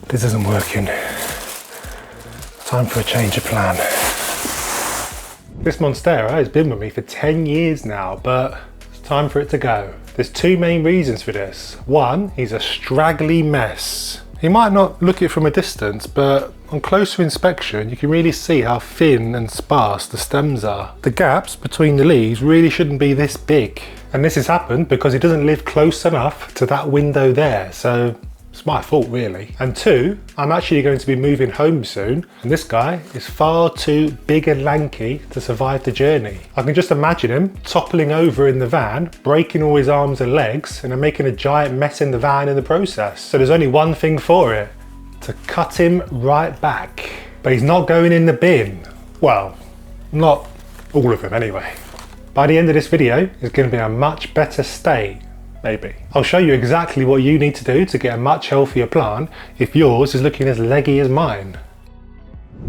This isn't working. Time for a change of plan. This Monstera has been with me for 10 years now, but it's time for it to go. There's two main reasons for this. One, he's a straggly mess. You might not look it from a distance, but on closer inspection, you can really see how thin and sparse the stems are. The gaps between the leaves really shouldn't be this big. And this has happened because he doesn't live close enough to that window there. So it's my fault really. And two, I'm actually going to be moving home soon, and this guy is far too big and lanky to survive the journey. I can just imagine him toppling over in the van, breaking all his arms and legs, and I'm making a giant mess in the van in the process. So there's only one thing for it, to cut him right back. But he's not going in the bin. Well, not all of them anyway. By the end of this video, it's going to be a much better state. Maybe. I'll show you exactly what you need to do to get a much healthier plant if yours is looking as leggy as mine.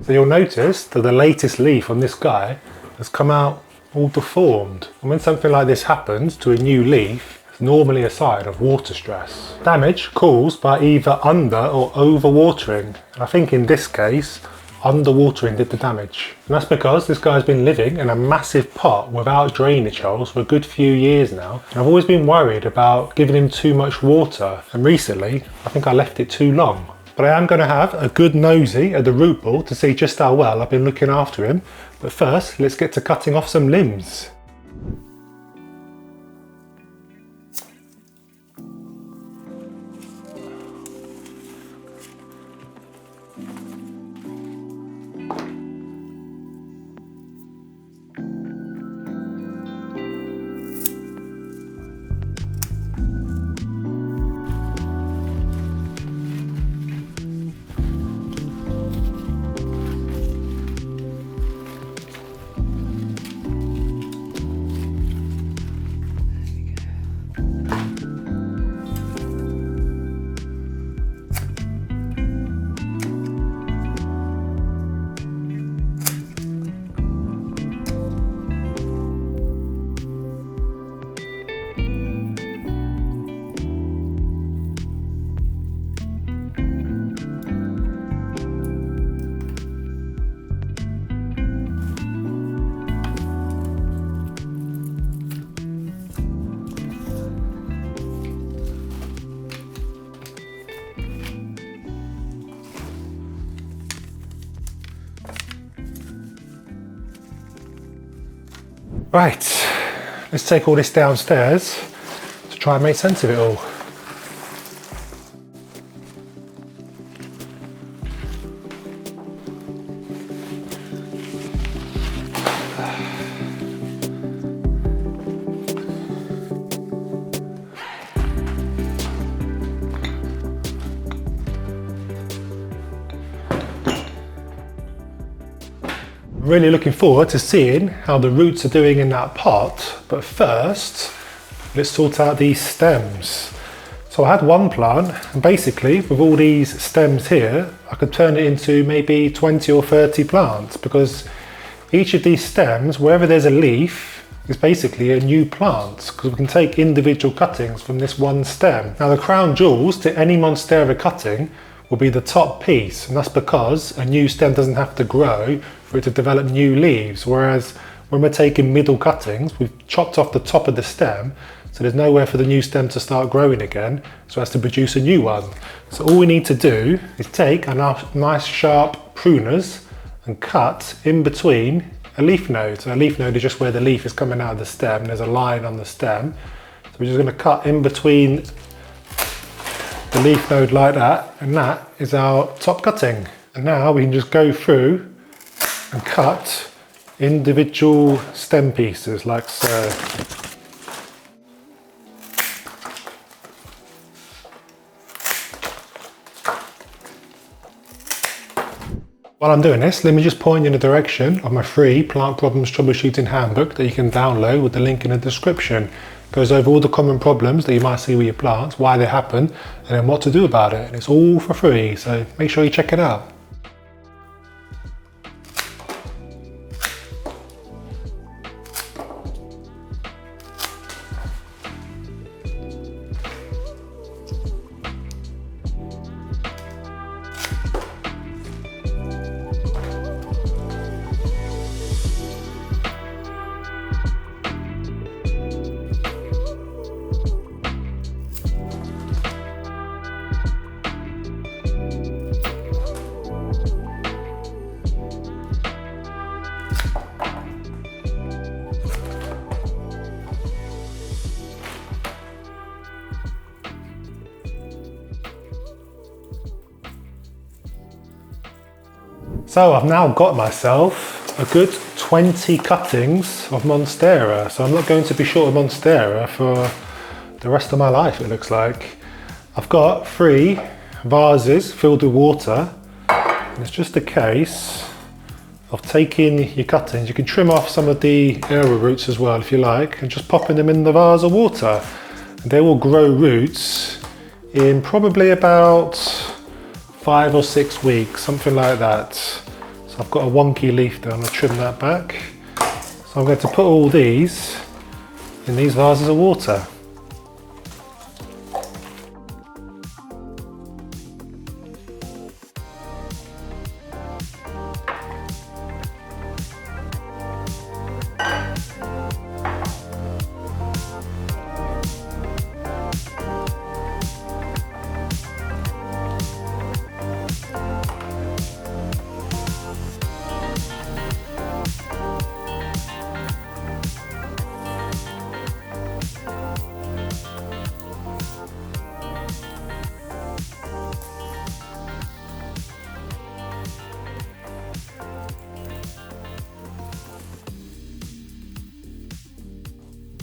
So you'll notice that the latest leaf on this guy has come out all deformed. And when something like this happens to a new leaf, it's normally a sign of water stress. Damage caused by either under or over watering. And I think in this case, underwatering did the damage. And that's because this guy's been living in a massive pot without drainage holes for a good few years now. And I've always been worried about giving him too much water. And recently, I think I left it too long. But I am going to have a good nosy at the root ball to see just how well I've been looking after him. But first, let's get to cutting off some limbs. Right, let's take all this downstairs to try and make sense of it all. Really looking forward to seeing how the roots are doing in that pot, but first let's sort out these stems. So I had one plant, and basically with all these stems here I could turn it into maybe 20 or 30 plants, because each of these stems, wherever there's a leaf, is basically a new plant, because we can take individual cuttings from this one stem. Now the crown jewels to any Monstera cutting will be the top piece, and that's because a new stem doesn't have to grow for it to develop new leaves, whereas when we're taking middle cuttings, we've chopped off the top of the stem, so there's nowhere for the new stem to start growing again, so it has to produce a new one. So all we need to do is take a nice sharp pruners and cut in between a leaf node. So a leaf node is just where the leaf is coming out of the stem, there's a line on the stem. So we're just going to cut in between the leaf node like that, and that is our top cutting. And now we can just go through and cut individual stem pieces like so. While I'm doing this, let me just point you in the direction of my free plant problems troubleshooting handbook that you can download with the link in the description. It goes over all the common problems that you might see with your plants, why they happen, and then what to do about it. And it's all for free, so make sure you check it out. So I've now got myself a good 20 cuttings of Monstera. So I'm not going to be short of Monstera for the rest of my life, it looks like. I've got 3 vases filled with water. And it's just a case of taking your cuttings. You can trim off some of the arrowroots as well if you like, and just popping them in the vase of water. And they will grow roots in probably about 5 or 6 weeks, something like that. So I've got a wonky leaf there, I'm going to trim that back. So I'm going to put all these in these vases of water.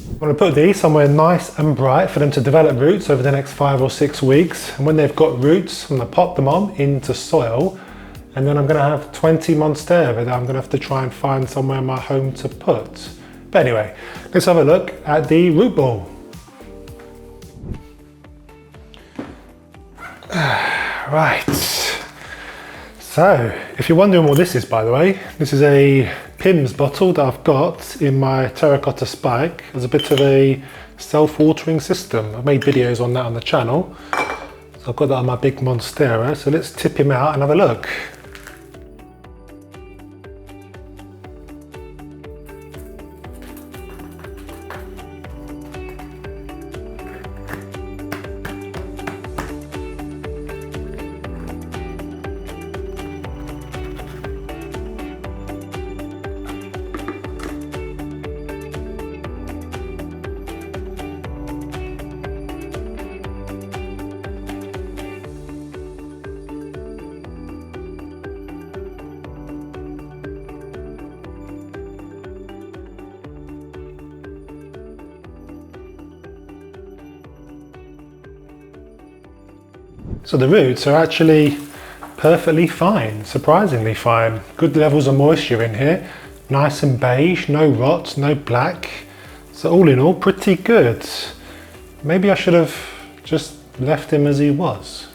I'm going to put these somewhere nice and bright for them to develop roots over the next 5 or 6 weeks. And when they've got roots, I'm going to pop them on into soil. And then I'm going to have 20 Monstera that I'm going to have to try and find somewhere in my home to put. But anyway, let's have a look at the root ball. Right. So, if you're wondering what this is, by the way, this is a Pimm's bottle that I've got in my terracotta spike as a bit of a self-watering system. I've made videos on that on the channel. So I've got that on my big Monstera. So let's tip him out and have a look. So the roots are actually perfectly fine, surprisingly fine. Good levels of moisture in here, nice and beige, no rot, no black. So all in all, pretty good. Maybe I should have just left him as he was.